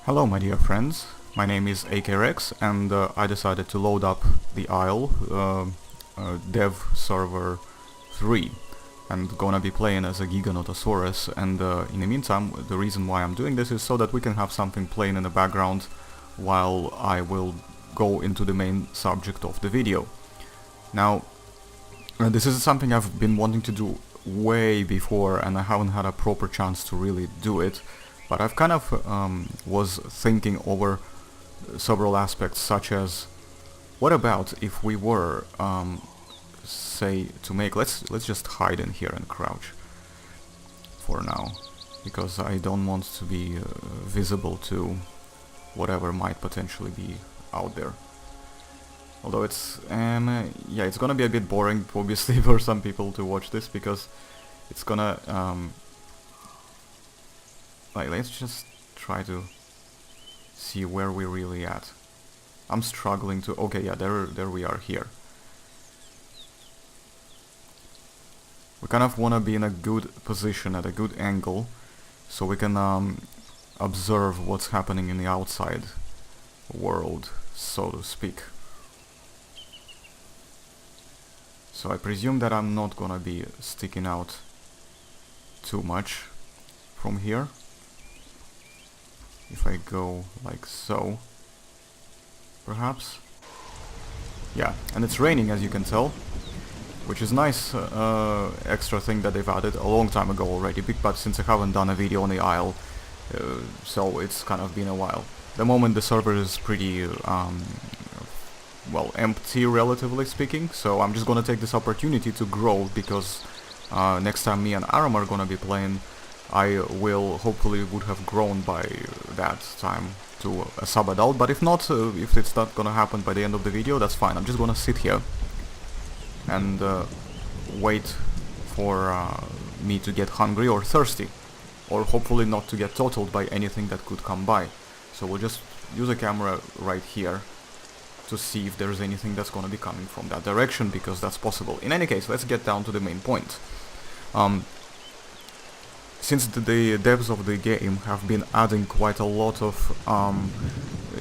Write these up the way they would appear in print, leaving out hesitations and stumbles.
Hello my dear friends, my name is AKREX and I decided to load up the Isle dev server 3 and gonna be playing as a Giganotosaurus, and in the meantime the reason why I'm doing this is so that we can have something playing in the background while I will go into the main subject of the video. Now this is something I've been wanting to do way before and I haven't had a proper chance to really do it. But I've kind of was thinking over several aspects, such as what about if we were, say, to make let's just hide in here and crouch for now, because I don't want to be visible to whatever might potentially be out there. Although it's yeah, it's gonna be a bit boring, obviously, for some people to watch this, because it's gonna let's just try to see where we're really at. I'm struggling to... Okay, yeah, there we are here. We kind of want to be in a good position, at a good angle, so we can observe what's happening in the outside world, so to speak. So I presume that I'm not gonna be sticking out too much from here. If I go like so, perhaps. Yeah, and it's raining, as you can tell, which is nice extra thing that they've added a long time ago already, but since I haven't done a video on the Isle, so it's kind of been a while. The moment the server is pretty, well, empty, relatively speaking, so I'm just gonna take this opportunity to grow, because next time me and Aram are gonna be playing, I will hopefully would have grown by that time to a sub-adult, but if not, if it's not gonna happen by the end of the video, that's fine. I'm just gonna sit here and wait for me to get hungry or thirsty, or hopefully not to get totaled by anything that could come by. So we'll just use a camera right here to see if there's anything that's gonna be coming from that direction, because that's possible. In any case, let's get down to the main point. Since the devs of the game have been adding quite a lot of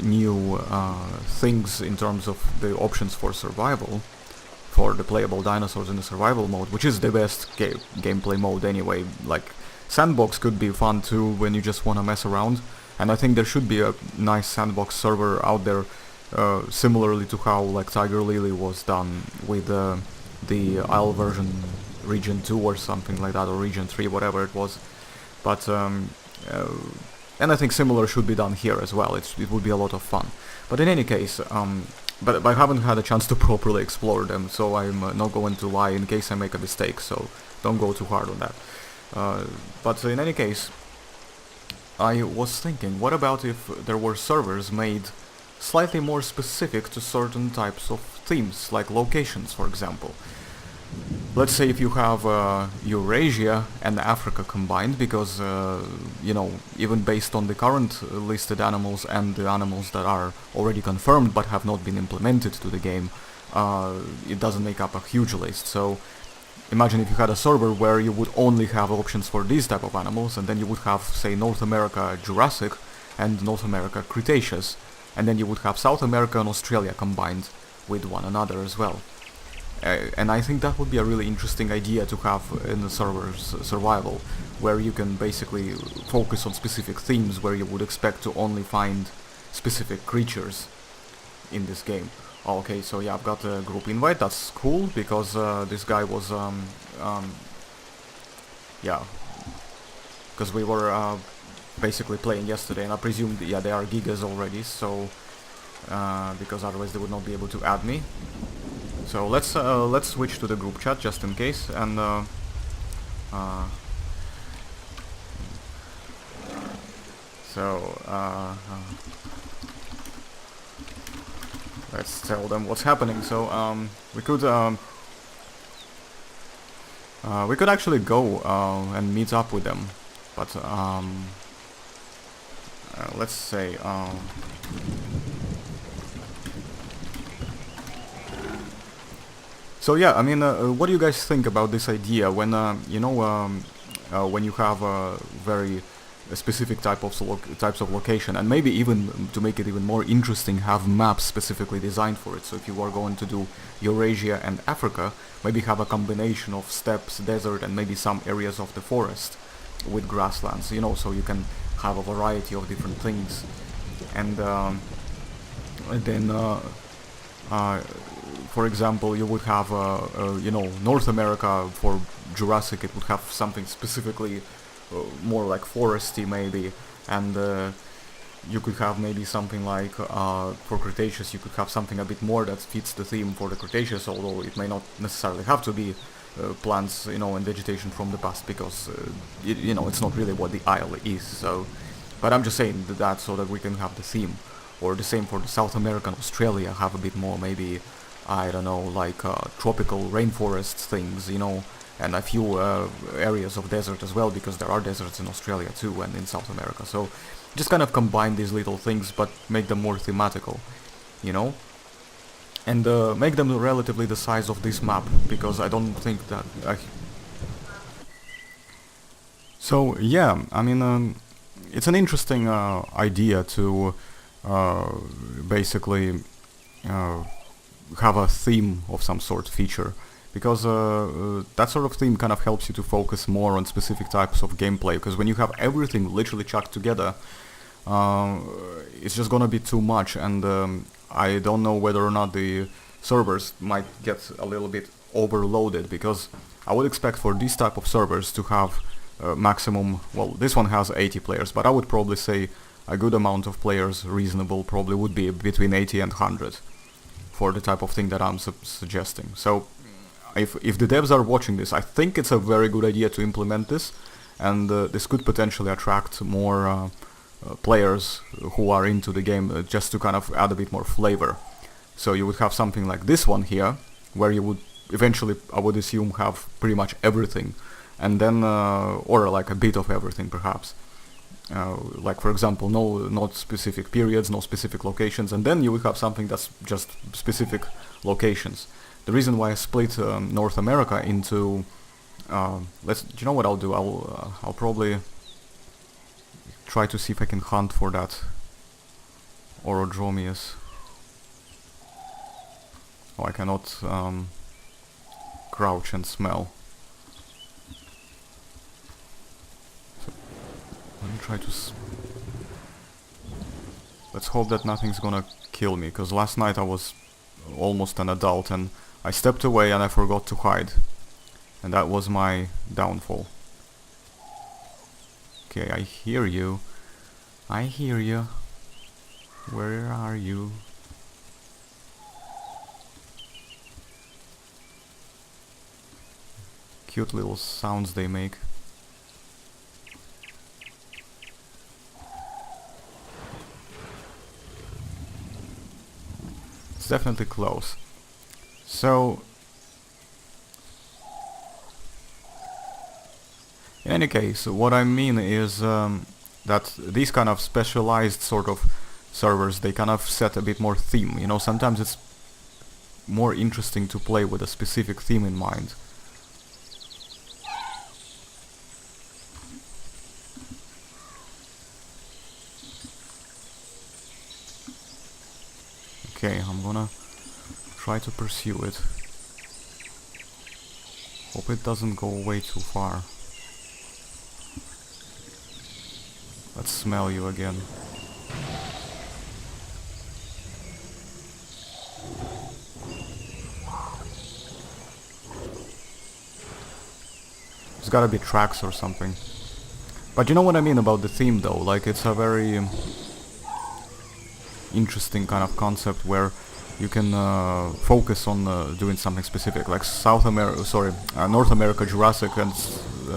new things in terms of the options for survival, for the playable dinosaurs in the survival mode, which is the best gameplay mode anyway. Like, sandbox could be fun too when you just want to mess around, and I think there should be a nice sandbox server out there, similarly to how like Tiger Lily was done with the Isle version region 2 or something like that, or region 3, whatever it was. But and I think similar should be done here as well. It would be a lot of fun. But in any case, but I haven't had a chance to properly explore them, so I'm not going to lie in case I make a mistake, so don't go too hard on that. But in any case, I was thinking, what about if there were servers made slightly more specific to certain types of themes, like locations, for example. Let's say if you have Eurasia and Africa combined, because, you know, even based on the current listed animals and the animals that are already confirmed but have not been implemented to the game, it doesn't make up a huge list. So imagine if you had a server where you would only have options for these type of animals, and then you would have, say, North America Jurassic and North America Cretaceous, and then you would have South America and Australia combined with one another as well. And I think that would be a really interesting idea to have in the server's survival, where you can basically focus on specific themes where you would expect to only find specific creatures in this game. Okay, so yeah, I've got a group invite, that's cool, because this guy was, yeah, because we were basically playing yesterday, and I presumed, yeah, they are gigas already, so, because otherwise they would not be able to add me. So let's switch to the group chat just in case, and let's tell them what's happening. So we could actually go and meet up with them, but let's say so yeah, I mean, what do you guys think about this idea when, you know, when you have very a specific types of location, and maybe even to make it even more interesting, have maps specifically designed for it. So if you are going to do Eurasia and Africa, maybe have a combination of steppes, desert, and maybe some areas of the forest with grasslands, you know, so you can have a variety of different things. And then for example, you would have you know, North America. For Jurassic it would have something specifically more like foresty maybe, and you could have maybe something like for Cretaceous you could have something a bit more that fits the theme for the Cretaceous, although it may not necessarily have to be plants, you know, and vegetation from the past, because you know, it's not really what the Isle is. So, but I'm just saying that so that we can have the theme. Or the same for the South America and Australia, have a bit more maybe, I don't know, like tropical rainforest things, you know, and a few areas of desert as well, because there are deserts in Australia too and in South America. So just kind of combine these little things but make them more thematical, you know, and make them relatively the size of this map, because I don't think that so yeah, I mean, it's an interesting idea to basically have a theme of some sort feature, because that sort of theme kind of helps you to focus more on specific types of gameplay, because when you have everything literally chucked together, it's just gonna be too much, and I don't know whether or not the servers might get a little bit overloaded, because I would expect for these type of servers to have maximum, well, this one has 80 players, but I would probably say a good amount of players, reasonable, probably would be between 80 and 100 for the type of thing that I'm suggesting. So if the devs are watching this, I think it's a very good idea to implement this, and this could potentially attract more players who are into the game, just to kind of add a bit more flavor. So you would have something like this one here, where you would eventually, I would assume, have pretty much everything, and then or like a bit of everything perhaps. Like for example, not specific periods, no specific locations, and then you would have something that's just specific locations. The reason why I split North America into do you know what I'll do? I'll probably try to see if I can hunt for that Orodromius. Oh, I cannot crouch and smell. Let me try to let's hope that nothing's gonna kill me, because last night I was almost an adult and I stepped away and I forgot to hide, and that was my downfall. Okay, I hear you. I hear you. Where are you? Cute little sounds they make. It's definitely close. So, in any case, what I mean is that these kind of specialized sort of servers, they kind of set a bit more theme. You know, sometimes it's more interesting to play with a specific theme in mind. Okay, I'm gonna try to pursue it. Hope it doesn't go way too far. Let's smell you again. There's gotta be tracks or something. But you know what I mean about the theme though, like it's a very interesting kind of concept where you can focus on doing something specific, like North America Jurassic and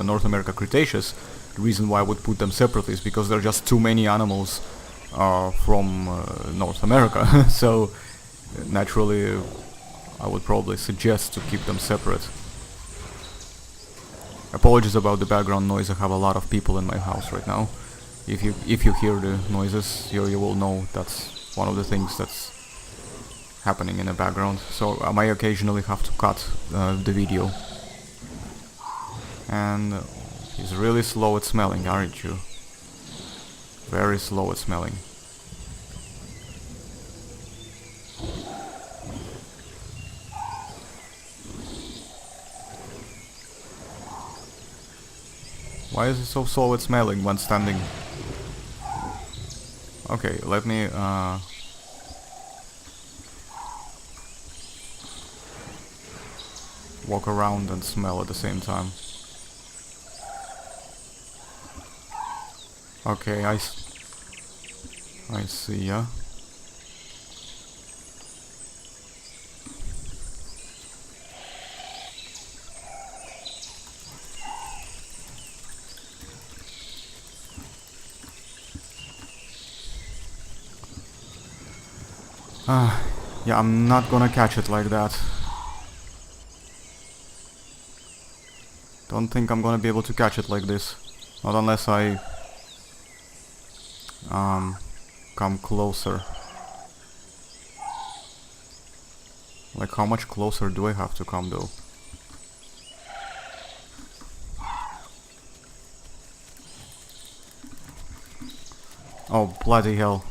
North America Cretaceous. The reason why I would put them separately is because there are just too many animals from North America. So naturally I would probably suggest to keep them separate. Apologies about the background noise, I have a lot of people in my house right now. If you hear the noises, you will know that's one of the things that's happening in the background. So I might occasionally have to cut the video. And he's really slow at smelling, aren't you? Very slow at smelling. Why is it so slow at smelling when standing? Okay, let me walk around and smell at the same time. Okay, I see, yeah. Yeah, I'm not gonna catch it like that. Don't think I'm gonna be able to catch it like this. Not unless I come closer. Like, how much closer do I have to come though? Oh, bloody hell.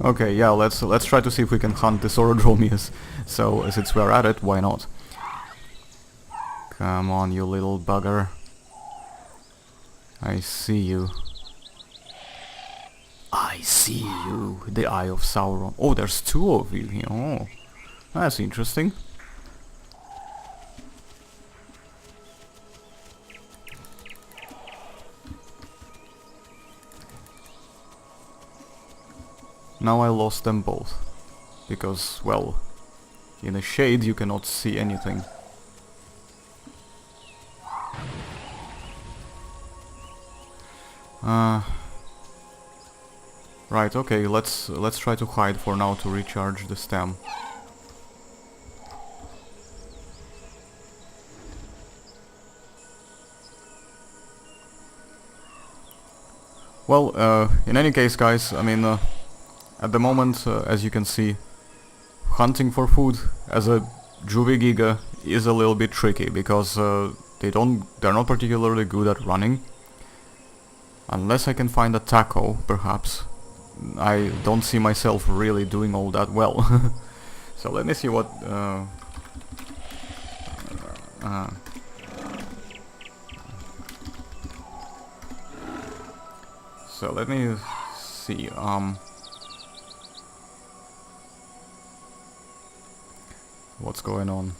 Okay, yeah, let's try to see if we can hunt this Orodromius. So, since we're at it, why not? Come on, you little bugger. I see you. I see you. The Eye of Sauron. Oh, there's two of you here. Oh, that's interesting. Now I lost them both. Because, well, in the shade you cannot see anything. Right, okay, let's try to hide for now to recharge the stem. Well, in any case, guys, I mean, at the moment, as you can see, hunting for food as a Juvie Giga is a little bit tricky, because they're not particularly good at running. Unless I can find a taco, perhaps. I don't see myself really doing all that well. So let me see what... So let me see, what's going on?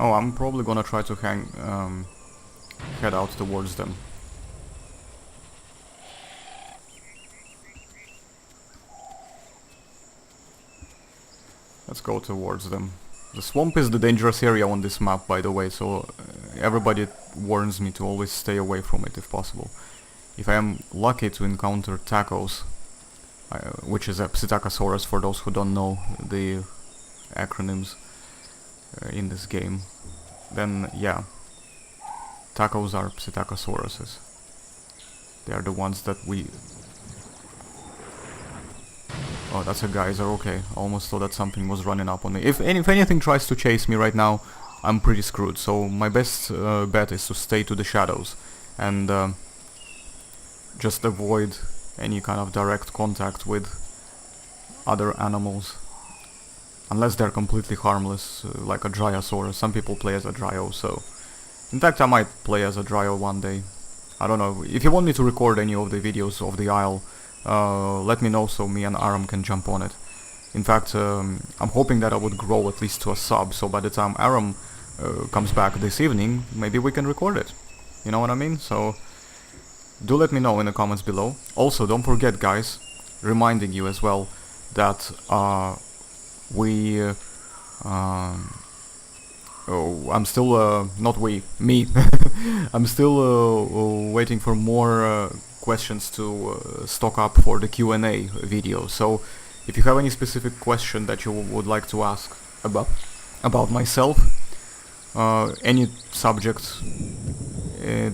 Oh, I'm probably gonna try to head out towards them. Let's go towards them. The swamp is the dangerous area on this map, by the way, so everybody warns me to always stay away from it if possible. If I am lucky to encounter tacos, which is a Psittacosaurus for those who don't know the acronyms in this game, then yeah, tacos are Psittacosauruses. They are the ones that we... Oh, that's a geyser, okay. Almost thought that something was running up on me. If anything tries to chase me right now, I'm pretty screwed, so my best bet is to stay to the shadows and just avoid any kind of direct contact with other animals. Unless they're completely harmless, like a Dryosaurus. Some people play as a Dryo, so... In fact, I might play as a Dryo one day. I don't know. If you want me to record any of the videos of the Isle, let me know so me and Aram can jump on it. In fact, I'm hoping that I would grow at least to a sub, so by the time Aram comes back this evening, maybe we can record it. You know what I mean? So, do let me know in the comments below. Also, don't forget, guys, reminding you as well, that I'm still, not we, me. I'm still waiting for more questions to stock up for the Q&A video. So, if you have any specific question that you would like to ask about myself, Any subject,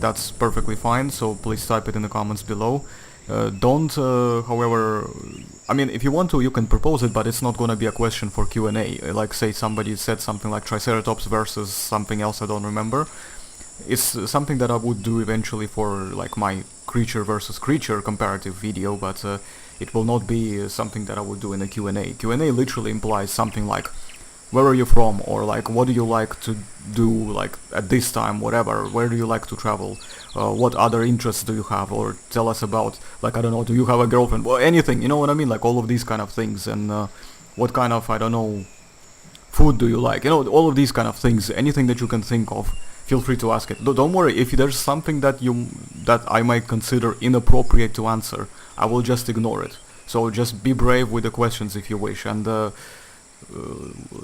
that's perfectly fine, so please type it in the comments below. Don't, however, I mean, if you want to, you can propose it, but it's not gonna be a question for Q&A. Like, say somebody said something like Triceratops versus something else I don't remember. It's something that I would do eventually for, like, my creature versus creature comparative video, but it will not be something that I would do in a Q&A. Q&A literally implies something like, where are you from, or like, what do you like to do, like, at this time, whatever, where do you like to travel, what other interests do you have, or tell us about, like, I don't know, do you have a girlfriend, well, anything, you know what I mean, like, all of these kind of things, and what kind of, I don't know, food do you like, you know, all of these kind of things, anything that you can think of, feel free to ask it. Don't worry, if there's something that I might consider inappropriate to answer, I will just ignore it. So just be brave with the questions if you wish, and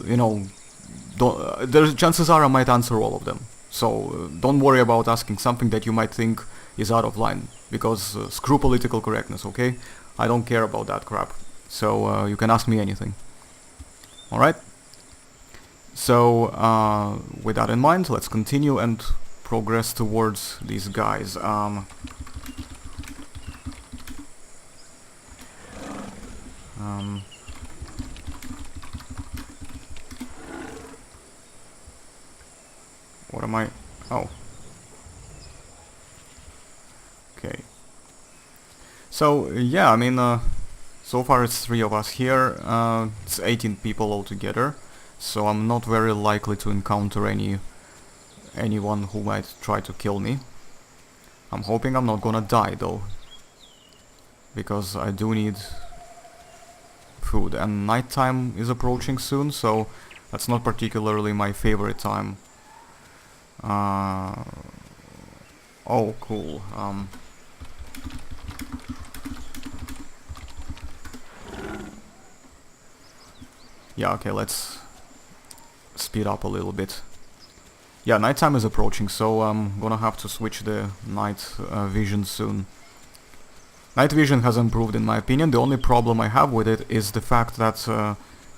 you know, there's chances are I might answer all of them. So don't worry about asking something that you might think is out of line, because screw political correctness, okay? I don't care about that crap. So you can ask me anything. Alright? So with that in mind, let's continue and progress towards these guys. What am I? Oh. Okay. So, yeah, I mean, so far it's 3 of us here. It's 18 people altogether. So I'm not very likely to encounter anyone who might try to kill me. I'm hoping I'm not gonna die, though. Because I do need food. And nighttime is approaching soon, so that's not particularly my favorite time. Oh, cool. Yeah, okay, let's speed up a little bit. Yeah, nighttime is approaching, so I'm gonna have to switch the night vision soon. Night vision has improved in my opinion. The only problem I have with it is the fact that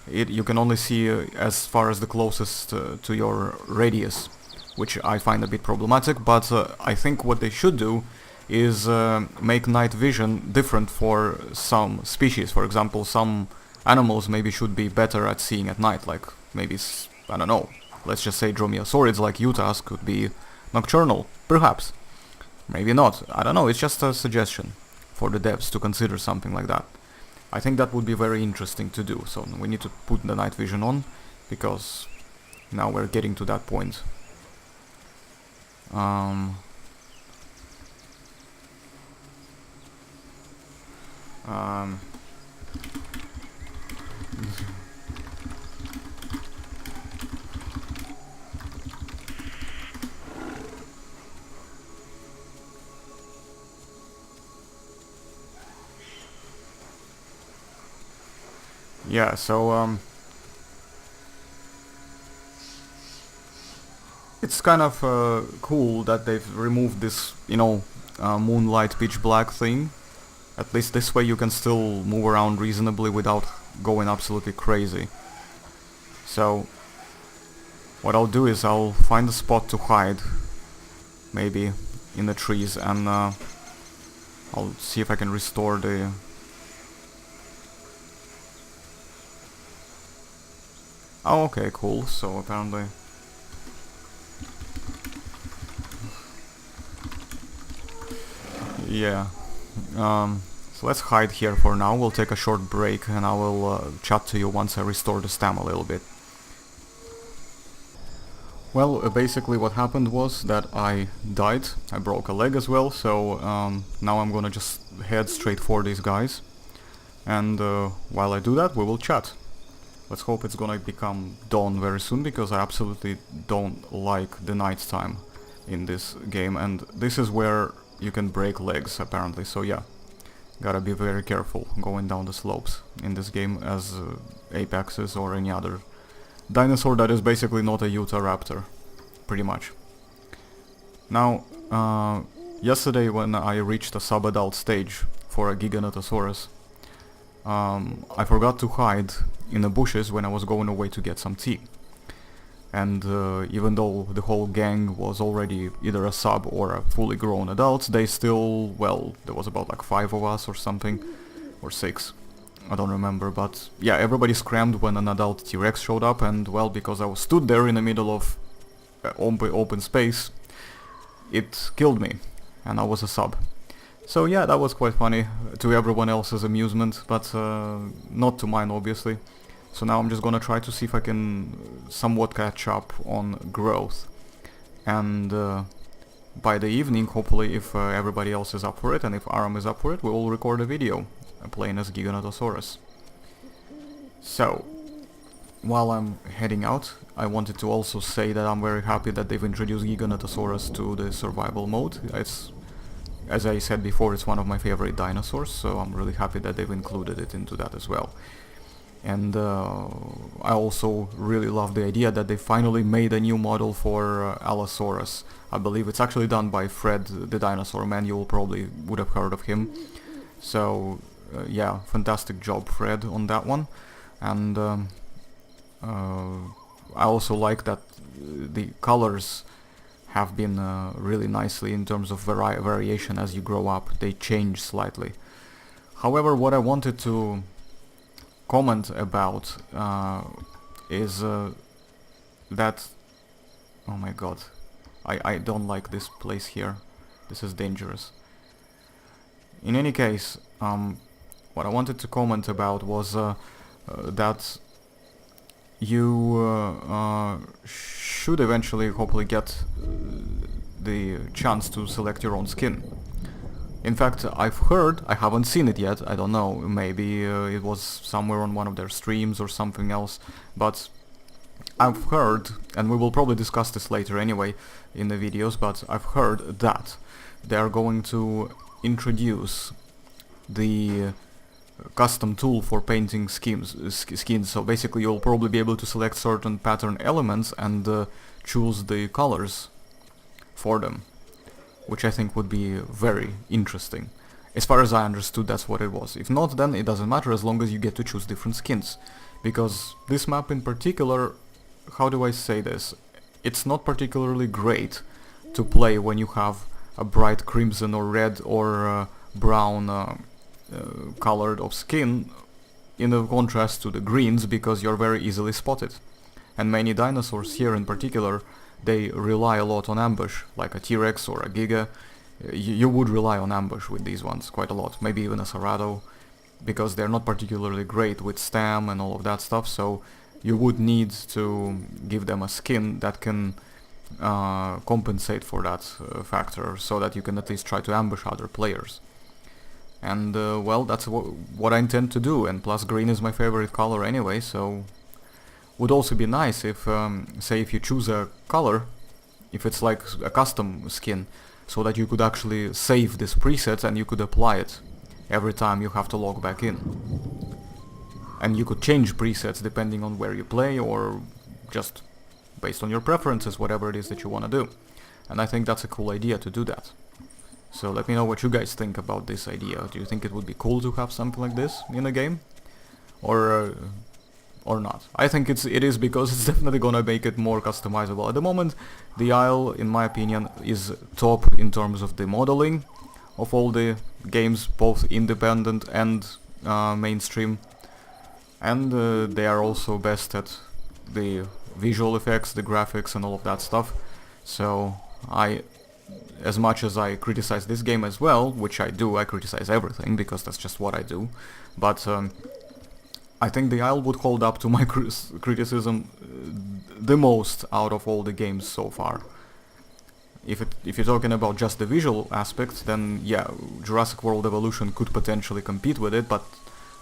you can only see as far as the closest to your radius, which I find a bit problematic, but I think what they should do is make night vision different for some species. For example, some animals maybe should be better at seeing at night, like maybe, I don't know, let's just say dromaeosaurids like Utah's could be nocturnal, perhaps. Maybe not, I don't know, it's just a suggestion for the devs to consider something like that. I think that would be very interesting to do, so we need to put the night vision on, because now we're getting to that point. Yeah, so it's kind of cool that they've removed this, you know, moonlight pitch black thing. At least this way you can still move around reasonably without going absolutely crazy. So what I'll do is I'll find a spot to hide, maybe in the trees, and I'll see if I can restore the... Oh, okay, cool. So apparently... Yeah. So let's hide here for now. We'll take a short break and I will chat to you once I restore the stam a little bit. Well, basically what happened was that I died. I broke a leg as well, so now I'm gonna just head straight for these guys. And while I do that, we will chat. Let's hope it's gonna become dawn very soon, because I absolutely don't like the night time in this game, and this is where you can break legs apparently, so yeah, gotta be very careful going down the slopes in this game as apexes or any other dinosaur that is basically not a Utahraptor, pretty much. Now, yesterday when I reached a sub-adult stage for a Giganotosaurus, I forgot to hide in the bushes when I was going away to get some tea. and even though the whole gang was already either a sub or a fully grown adult, they still, well, there was about like 5 of us or something, or 6, I don't remember, but yeah, everybody scrammed when an adult T-Rex showed up, and well, because I was stood there in the middle of open space, it killed me, and I was a sub. So yeah, that was quite funny, to everyone else's amusement, but not to mine, obviously. So now I'm just gonna try to see if I can somewhat catch up on growth. And by the evening, hopefully, if everybody else is up for it, and if Aram is up for it, we will record a video playing as Giganotosaurus. So, while I'm heading out, I wanted to also say that I'm very happy that they've introduced Giganotosaurus to the survival mode. It's, as I said before, it's one of my favorite dinosaurs, so I'm really happy that they've included it into that as well. And I also really love the idea that they finally made a new model for Allosaurus. I believe it's actually done by Fred, the dinosaur man. You probably would have heard of him. So yeah, fantastic job, Fred, on that one. And I also like that the colors have been really nicely in terms of variation as you grow up. They change slightly. However, what I wanted to comment about is that, oh my god, I don't like this place here. This is dangerous. In any case, what I wanted to comment about was that you should eventually hopefully get the chance to select your own skin. In fact, I've heard, I haven't seen it yet, I don't know, maybe it was somewhere on one of their streams or something else, but I've heard, and we will probably discuss this later anyway in the videos, but I've heard that they are going to introduce the custom tool for painting skins. So basically you'll probably be able to select certain pattern elements and choose the colors for them, which I think would be very interesting. As far as I understood, that's what it was. If not, then it doesn't matter as long as you get to choose different skins. Because this map in particular, how do I say this? It's not particularly great to play when you have a bright crimson or red or brown colored of skin, in the contrast to the greens, because you're very easily spotted. And many dinosaurs here in particular, they rely a lot on ambush, like a T-Rex or a Giga. You would rely on ambush with these ones quite a lot, maybe even a Cerrado, because they're not particularly great with stam and all of that stuff, so you would need to give them a skin that can compensate for that factor, so that you can at least try to ambush other players. And well, that's what I intend to do, and plus green is my favorite color anyway, so would also be nice if, say, if you choose a color, if it's like a custom skin, so that you could actually save this preset and you could apply it every time you have to log back in. And you could change presets depending on where you play, or just based on your preferences, whatever it is that you want to do. And I think that's a cool idea to do that. So let me know what you guys think about this idea. Do you think it would be cool to have something like this in a game? Or not? I think it is, because it's definitely gonna make it more customizable. At the moment, the Isle, in my opinion, is top in terms of the modeling of all the games, both independent and mainstream. And they are also best at the visual effects, the graphics and all of that stuff. So as much as I criticize this game as well, which I do, I criticize everything because that's just what I do, but I think the Isle would hold up to my criticism the most out of all the games so far. If you're talking about just the visual aspects, then yeah, Jurassic World Evolution could potentially compete with it, but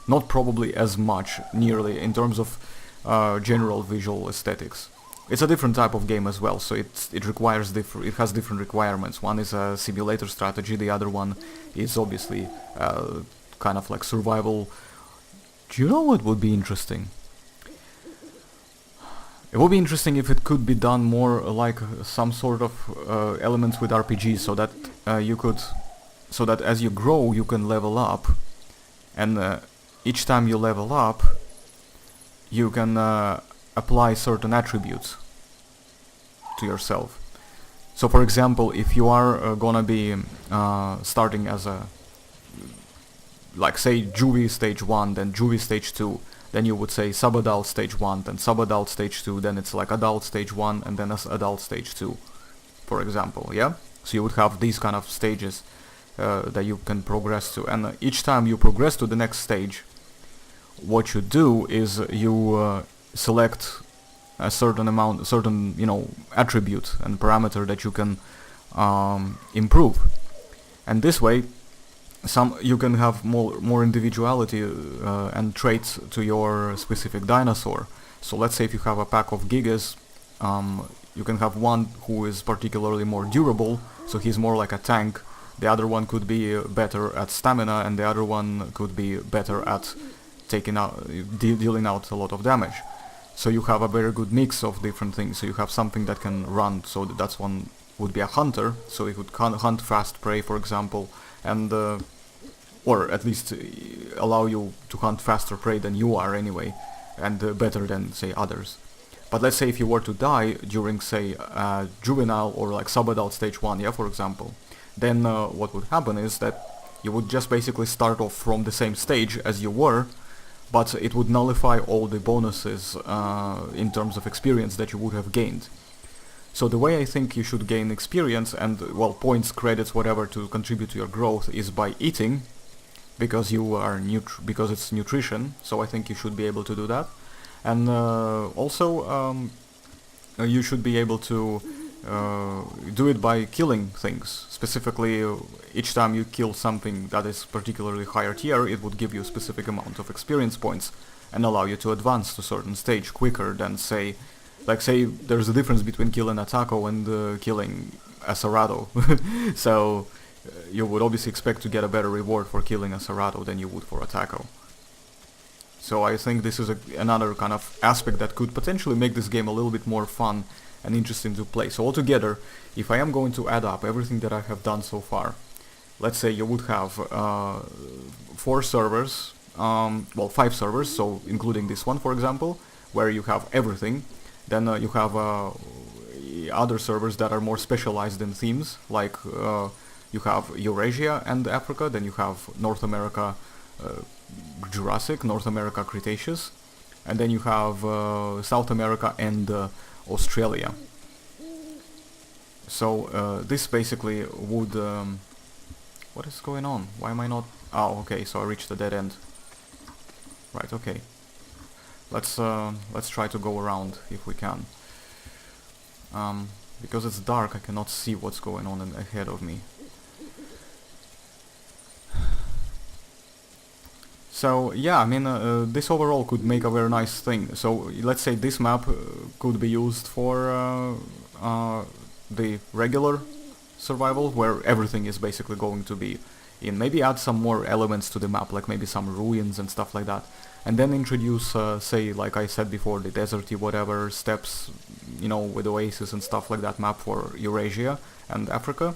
not probably as much, nearly, in terms of general visual aesthetics. It's a different type of game as well, so it has different requirements. One is a simulator strategy, the other one is obviously kind of like survival. Do you know what would be interesting? It would be interesting if it could be done more like some sort of elements with RPGs, so that so that as you grow you can level up, and each time you level up you can apply certain attributes to yourself. So for example, if you are gonna be starting as a, like say juvie stage 1, then juvie stage 2, then you would say sub-adult stage 1, then sub-adult stage 2, then it's like adult stage 1, and then as adult stage 2, for example, yeah? So you would have these kind of stages that you can progress to, and each time you progress to the next stage, what you do is you select a certain amount, certain, you know, attribute and parameter that you can improve, and this way you can have more individuality and traits to your specific dinosaur. So let's say if you have a pack of gigas, you can have one who is particularly more durable, so he's more like a tank. The other one could be better at stamina, and the other one could be better at dealing out a lot of damage. So you have a very good mix of different things. So you have something that can run, so that's one would be a hunter, so it would hunt fast prey, for example, and or at least allow you to hunt faster prey than you are anyway, and better than, say, others. But let's say if you were to die during, say, juvenile or like sub-adult stage 1, yeah, for example, then what would happen is that you would just basically start off from the same stage as you were, but it would nullify all the bonuses in terms of experience that you would have gained. So the way I think you should gain experience and, well, points, credits, whatever, to contribute to your growth is by eating, because you are because it's nutrition, so I think you should be able to do that. And also you should be able to do it by killing things. Specifically, each time you kill something that is particularly higher tier, it would give you a specific amount of experience points and allow you to advance to a certain stage quicker than, say, there's a difference between killing a taco and killing a Cerrado. So you would obviously expect to get a better reward for killing a Cerrado than you would for a taco. So I think this is another kind of aspect that could potentially make this game a little bit more fun and interesting to play. So altogether, if I am going to add up everything that I have done so far, let's say you would have 4 servers, well, 5 servers, so including this one, for example, where you have everything. Then you have other servers that are more specialized in themes, like you have Eurasia and Africa, then you have North America Jurassic, North America Cretaceous, and then you have South America and Australia. So this basically would... what is going on? Why am I not... Oh, okay, so I reached the dead end. Right, okay. Let's try to go around if we can. Because it's dark, I cannot see what's going on ahead of me. So yeah, I mean, this overall could make a very nice thing. So let's say this map could be used for the regular survival, where everything is basically going to be in. Maybe add some more elements to the map, like maybe some ruins and stuff like that. And then introduce, say, like I said before, the deserty whatever, steppes, you know, with oasis and stuff like that map for Eurasia and Africa.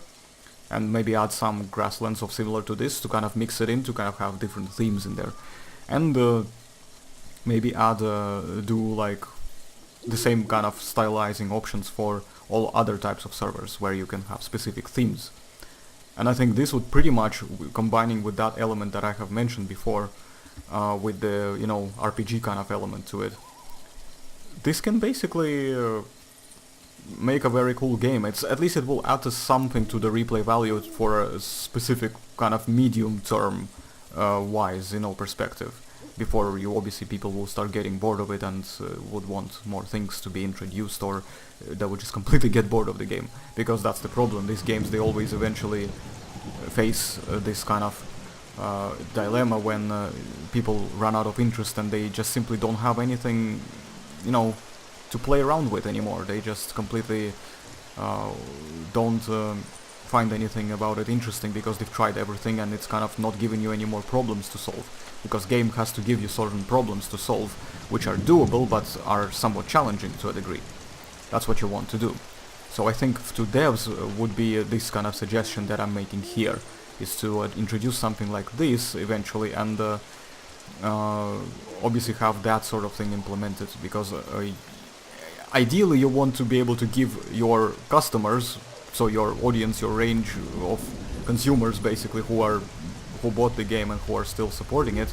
And maybe add some grasslands of similar to this to kind of mix it in, to kind of have different themes in there. And maybe add, do like the same kind of stylizing options for all other types of servers, where you can have specific themes. And I think this would pretty much, combining with that element that I have mentioned before, with the, you know, RPG kind of element to it, this can basically make a very cool game. At least it will add something to the replay value for a specific kind of medium term wise, you know, perspective. Before obviously people will start getting bored of it and would want more things to be introduced, or that would just completely get bored of the game. Because that's the problem. These games, they always eventually face this kind of dilemma when people run out of interest and they just simply don't have anything, you know, to play around with anymore. They just completely don't find anything about it interesting, because they've tried everything and it's kind of not giving you any more problems to solve. Because game has to give you certain problems to solve, which are doable but are somewhat challenging to a degree. That's what you want to do. So I think to devs would be this kind of suggestion that I'm making here, is to introduce something like this eventually, and obviously have that sort of thing implemented, because ideally you want to be able to give your customers, so your audience, your range of consumers basically who bought the game and who are still supporting it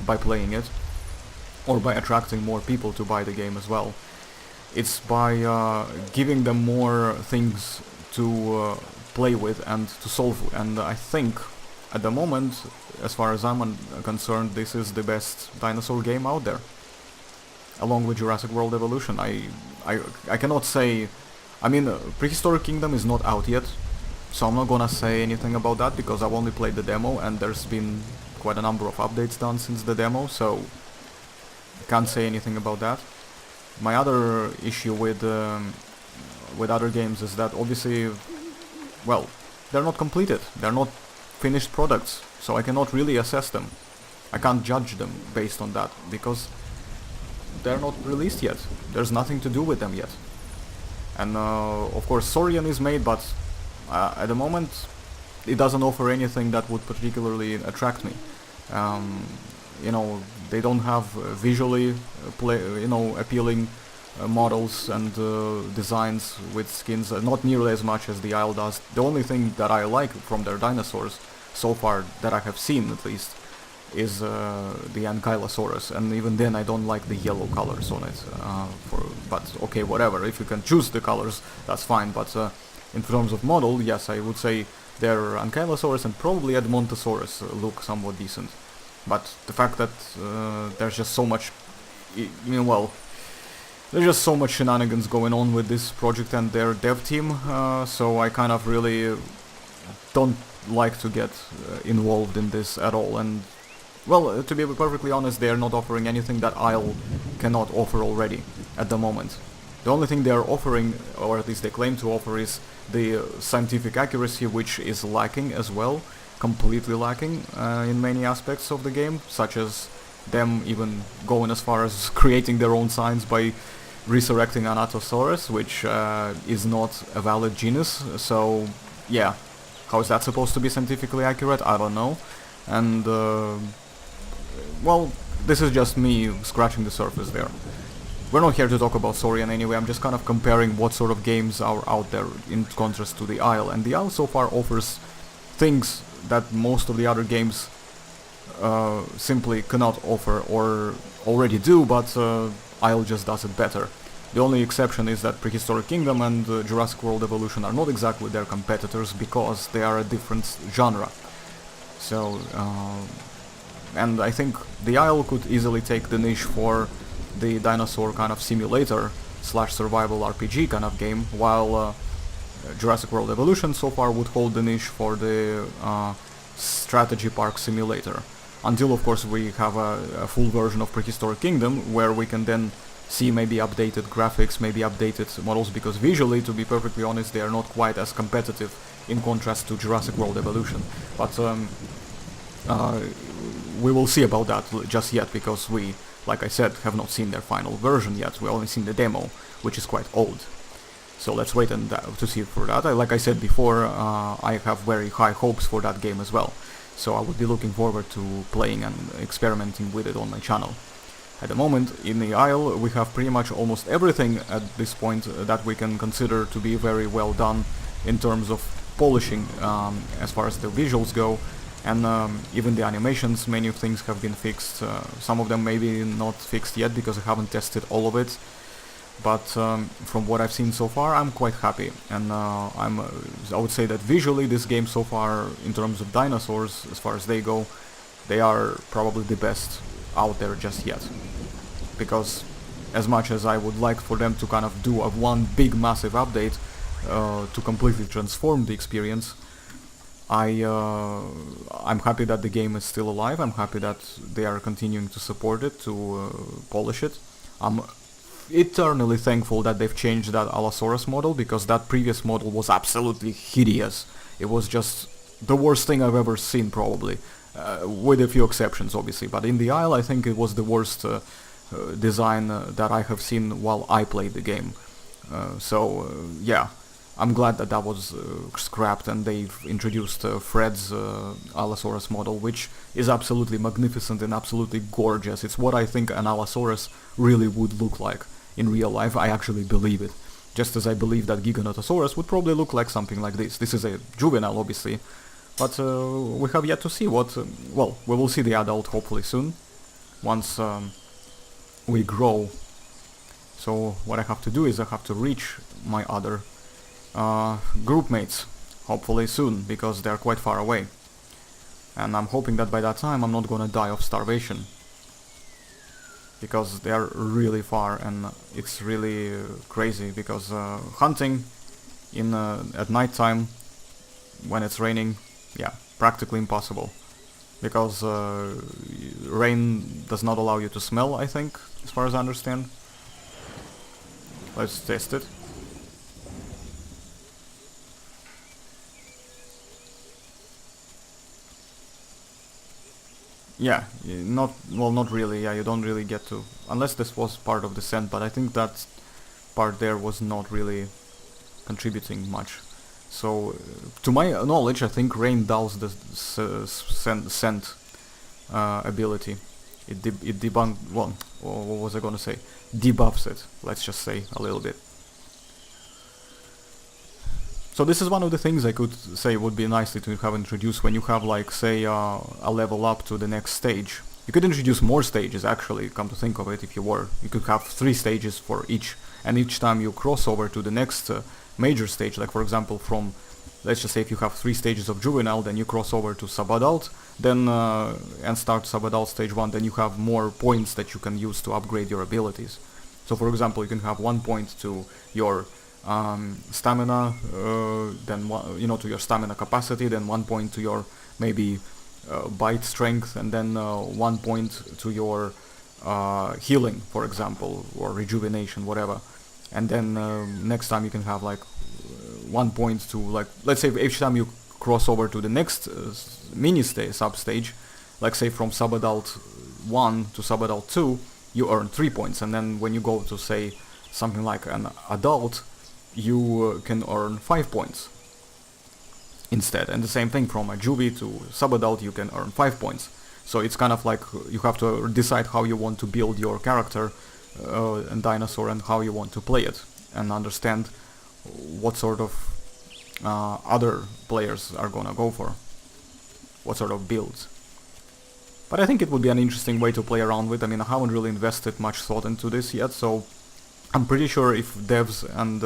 by playing it, or by attracting more people to buy the game as well. It's by giving them more things to play with and to solve. And I think at the moment, as far as I'm concerned, this is the best dinosaur game out there, along with Jurassic World Evolution. I cannot say... I mean, Prehistoric Kingdom is not out yet, so I'm not gonna say anything about that because I've only played the demo and there's been quite a number of updates done since the demo, so I can't say anything about that. My other issue with other games is that obviously, well, they're not completed, they're not finished products, so I cannot really assess them. I can't judge them based on that because they're not released yet. There's nothing to do with them yet. And of course Saurian is made, but at the moment it doesn't offer anything that would particularly attract me. You know, they don't have visually appealing models and designs with skins, not nearly as much as the Isle does. The only thing that I like from their dinosaurs so far, that I have seen at least, is the Ankylosaurus, and even then I don't like the yellow colors on it. But okay, whatever, if you can choose the colors, that's fine, but in terms of model, yes, I would say their Ankylosaurus and probably Edmontosaurus look somewhat decent. But the fact that there's just so much, there's just so much shenanigans going on with this project and their dev team, so I kind of really don't like to get involved in this at all. And well, to be perfectly honest, they are not offering anything that Isle cannot offer already at the moment. The only thing they are offering, or at least they claim to offer, is the scientific accuracy, which is lacking as well, completely lacking in many aspects of the game, such as them even going as far as creating their own science by resurrecting Anatosaurus, which is not a valid genus. So yeah, how is that supposed to be scientifically accurate? I don't know. And well, this is just me scratching the surface there. We're not here to talk about Saurian anyway, I'm just kind of comparing what sort of games are out there in contrast to the Isle. And the Isle so far offers things that most of the other games simply cannot offer or already do, but Isle just does it better. The only exception is that Prehistoric Kingdom and Jurassic World Evolution are not exactly their competitors because they are a different genre. So, and I think the Isle could easily take the niche for the dinosaur kind of simulator / survival RPG kind of game, while Jurassic World Evolution so far would hold the niche for the strategy park simulator. Until of course we have a full version of Prehistoric Kingdom where we can then see maybe updated graphics, maybe updated models, because visually, to be perfectly honest, they are not quite as competitive in contrast to Jurassic World Evolution. But we will see about that just yet, because we, like I said, have not seen their final version yet. We only seen the demo, which is quite old. So let's wait to see for that. Like I said before, I have very high hopes for that game as well. So I would be looking forward to playing and experimenting with it on my channel. At the moment, in the Isle, we have pretty much almost everything at this point that we can consider to be very well done in terms of polishing as far as the visuals go. And even the animations, many things have been fixed. Some of them maybe not fixed yet because I haven't tested all of it. But from what I've seen so far, I'm quite happy. And I would say that visually this game so far, in terms of dinosaurs, as far as they go, they are probably the best out there just yet. Because as much as I would like for them to kind of do one big massive update to completely transform the experience, I'm happy that the game is still alive. I'm happy that they are continuing to support it, to polish it. I'm eternally thankful that they've changed that Allosaurus model, because that previous model was absolutely hideous. It was just the worst thing I've ever seen, probably, with a few exceptions, obviously. But in the Isle, I think it was the worst design that I have seen while I played the game. Yeah. I'm glad that that was scrapped and they've introduced Fred's Allosaurus model, which is absolutely magnificent and absolutely gorgeous. It's what I think an Allosaurus really would look like. in real life. I actually believe it. Just as I believe that Giganotosaurus would probably look like something like this. This is a juvenile, obviously, but we have yet to see what... well, we will see the adult hopefully soon, once we grow. So what I have to do is I have to reach my other group mates, hopefully soon, because they're quite far away. And I'm hoping that by that time I'm not gonna die of starvation, because they're really far, and it's really crazy, because hunting in at night time when it's raining, yeah, practically impossible, because rain does not allow you to smell, I think, as far as I understand. Let's test it. Yeah, not really. Yeah, you don't really get to, unless this was part of the scent, but I think that part there was not really contributing much. So, to my knowledge, I think rain dulls the scent ability. It debunked. Well, what was I gonna say? Debuffs it. Let's just say a little bit. So this is one of the things I could say would be nicely to have introduced when you have, like, say, a level up to the next stage. You could introduce more stages, actually, come to think of it, if you were. You could have 3 stages for each, and each time you cross over to the next major stage, like for example from, let's just say if you have 3 stages of juvenile, then you cross over to sub-adult, then and start sub-adult stage 1, then you have more points that you can use to upgrade your abilities. So for example, you can have 1 point to your stamina, then to your stamina capacity, then 1 point to your maybe bite strength, and then 1 point to your healing, for example, or rejuvenation, whatever. And then next time you can have like 1 point to, like, let's say each time you cross over to the next sub-stage, like say from sub-adult 1 to sub-adult 2, you earn 3 points, and then when you go to, say, something like an adult, you can earn 5 points instead. And the same thing from a juvie to sub-adult, you can earn 5 points. So it's kind of like you have to decide how you want to build your character and dinosaur, and how you want to play it, and understand what sort of other players are gonna go for, what sort of builds. But I think it would be an interesting way to play around with. I mean, I haven't really invested much thought into this yet, so I'm pretty sure if devs and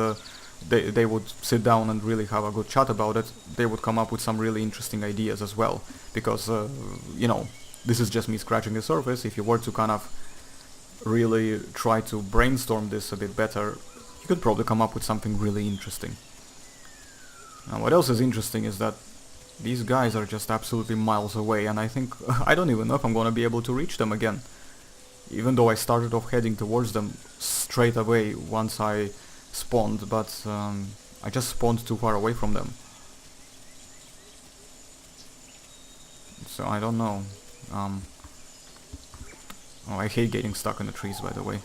they would sit down and really have a good chat about it, they would come up with some really interesting ideas as well. Because, this is just me scratching the surface. If you were to kind of really try to brainstorm this a bit better, you could probably come up with something really interesting. Now, what else is interesting is that these guys are just absolutely miles away, and I think I don't even know if I'm gonna be able to reach them again. Even though I started off heading towards them straight away once I spawned, but I just spawned too far away from them. So I don't know. Oh, I hate getting stuck in the trees, by the way.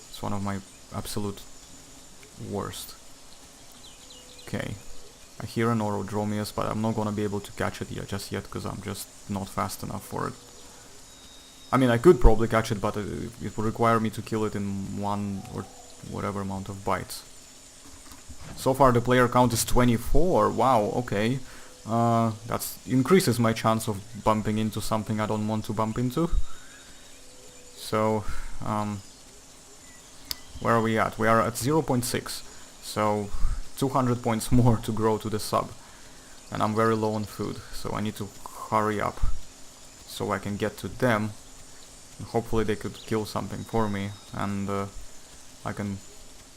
It's one of my absolute worst. Okay. I hear an Orodromius, but I'm not gonna be able to catch it just yet, because I'm just not fast enough for it. I mean, I could probably catch it, but it would require me to kill it in 1 or whatever amount of bites. So far the player count is 24, wow, okay. That increases my chance of bumping into something I don't want to bump into. So, where are we at? We are at 0.6, so 200 points more to grow to the sub. And I'm very low on food, so I need to hurry up so I can get to them. Hopefully they could kill something for me, and I can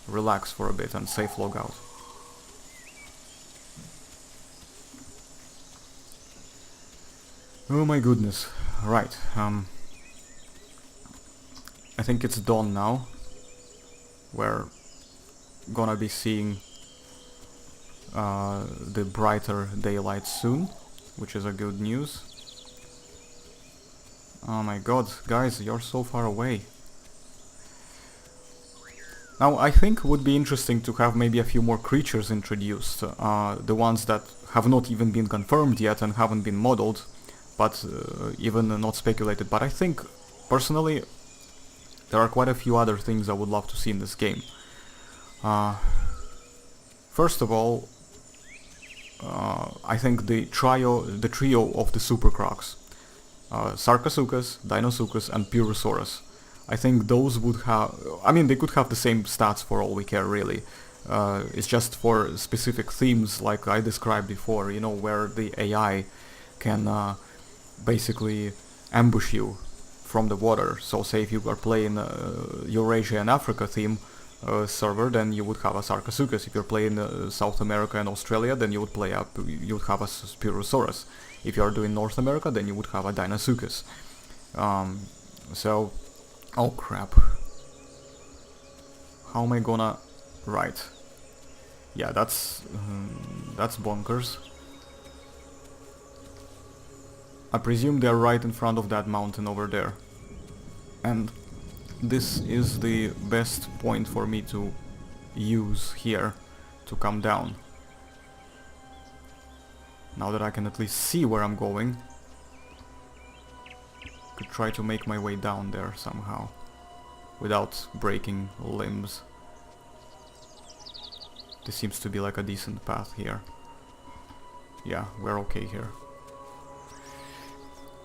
relax for a bit and safe log out. Oh my goodness. Right, I think it's dawn now. We're gonna be seeing the brighter daylight soon, which is a good news. Oh my god, guys, you're so far away. Now, I think would be interesting to have maybe a few more creatures introduced, the ones that have not even been confirmed yet and haven't been modeled, but even not speculated. But I think, personally, There are quite a few other things I would love to see in this game. First of all, I think the trio of the Super Crocs, Sarcosuchus, Dinosuchus, and Purosaurus. I think those would have... I mean, they could have the same stats for all we care, really. It's just for specific themes, like I described before, you know, where the AI can basically ambush you from the water. So say if you are playing Eurasia and Africa theme server, then you would have a Sarcosuchus. If you're playing South America and Australia, then you would have a Spirosaurus. If you are doing North America, then you would have a Dinosuchus. So, oh crap. How am I gonna... Right. Yeah, that's bonkers. I presume they're right in front of that mountain over there. And this is the best point for me to use here to come down. Now that I can at least see where I'm going, could try to make my way down there somehow without breaking limbs. This seems to be like a decent path here. Yeah, we're okay here.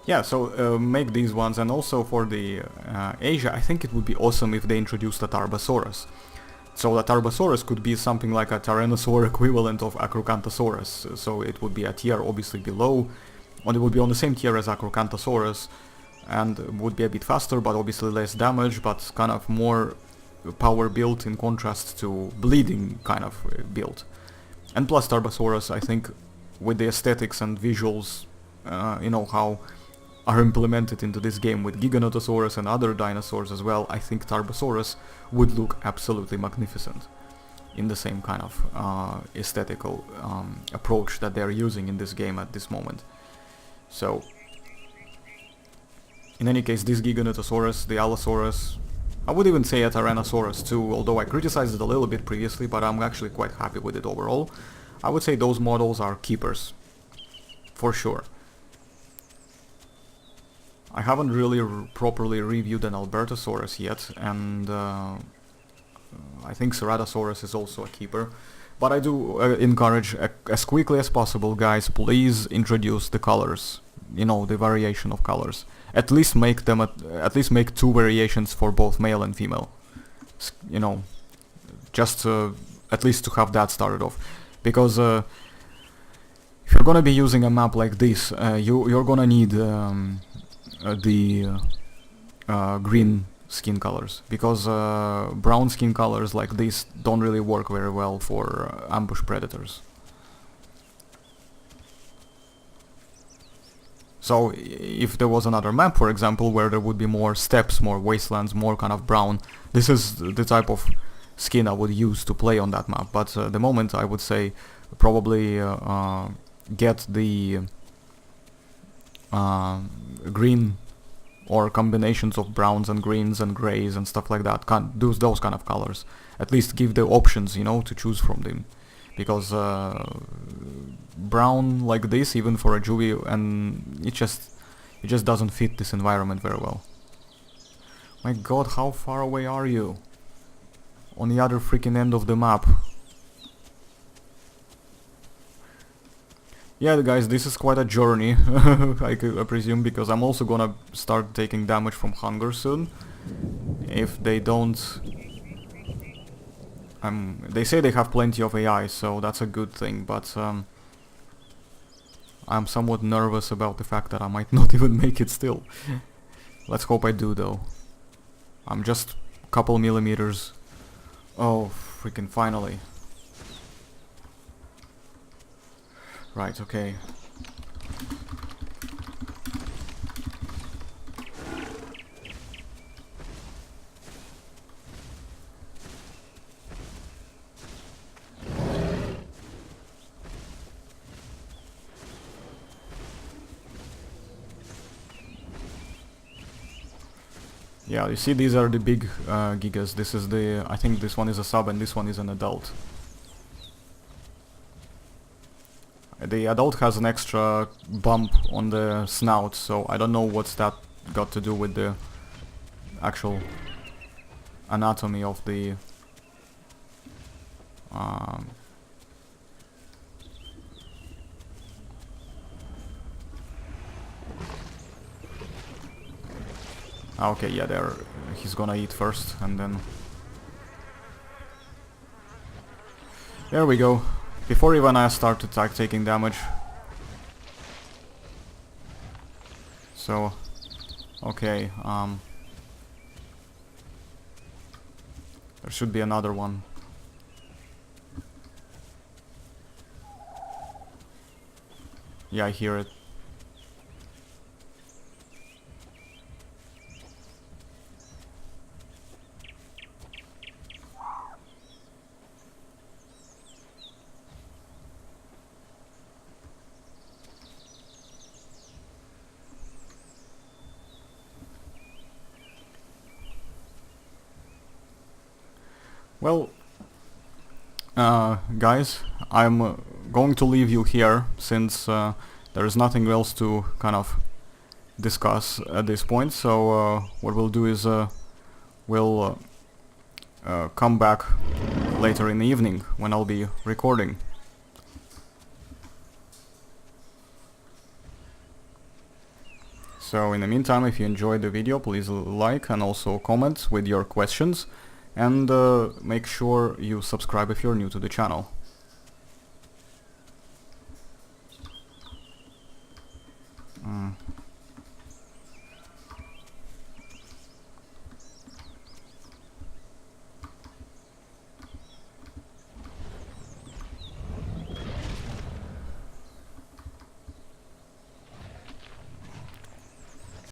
Yeah, so make these ones, and also for the Asia, I think it would be awesome if they introduced a Tarbosaurus. So the Tarbosaurus could be something like a Tyrannosaur equivalent of Acrocanthosaurus, so it would be a tier obviously below, and it would be on the same tier as Acrocanthosaurus, and would be a bit faster, but obviously less damage, but kind of more power build in contrast to bleeding kind of build. And plus Tarbosaurus, I think, with the aesthetics and visuals, you know, how are implemented into this game with Giganotosaurus and other dinosaurs as well, I think Tarbosaurus would look absolutely magnificent in the same kind of aesthetical approach that they're using in this game at this moment. So, in any case, this Giganotosaurus, the Allosaurus, I would even say a Tyrannosaurus too, although I criticized it a little bit previously, but I'm actually quite happy with it overall. I would say those models are keepers, for sure. I haven't really properly reviewed an Albertosaurus yet, and I think Ceratosaurus is also a keeper. But I do encourage, as quickly as possible, guys, please introduce the colors. You know, the variation of colors. At least make them, at least make 2 variations for both male and female. You know, just at least to have that started off. Because if you're gonna be using a map like this, you're gonna need the green skin colors, because brown skin colors like this don't really work very well for ambush predators. So if there was another map, for example, where there would be more steppes, more wastelands, more kind of brown, this is the type of skin I would use to play on that map. But at the moment I would say probably get the green or combinations of browns and greens and greys and stuff like that. Can't do those kind of colors. At least give the options, you know, to choose from them. Because brown like this, even for a juvie, and it just doesn't fit this environment very well. My god, how far away are you? On the other freaking end of the map. Yeah, guys, this is quite a journey, I presume, because I'm also gonna start taking damage from hunger soon. If they don't... they say they have plenty of AI, so that's a good thing, but I'm somewhat nervous about the fact that I might not even make it still. Let's hope I do, though. I'm just a couple millimeters... Oh, freaking finally. Right, okay. Yeah, you see, these are the big gigas. This is the... I think this one is a sub and this one is an adult. The adult has an extra bump on the snout, so I don't know what's that got to do with the actual anatomy of the okay, yeah, there he's gonna eat first, and then there we go. Before even I start taking damage. So, okay, there should be another one. Yeah, I hear it. Well, guys, I'm going to leave you here, since there is nothing else to kind of discuss at this point. So what we'll do is we'll come back later in the evening when I'll be recording. So in the meantime, if you enjoyed the video, please like and also comment with your questions, and make sure you subscribe if you're new to the channel.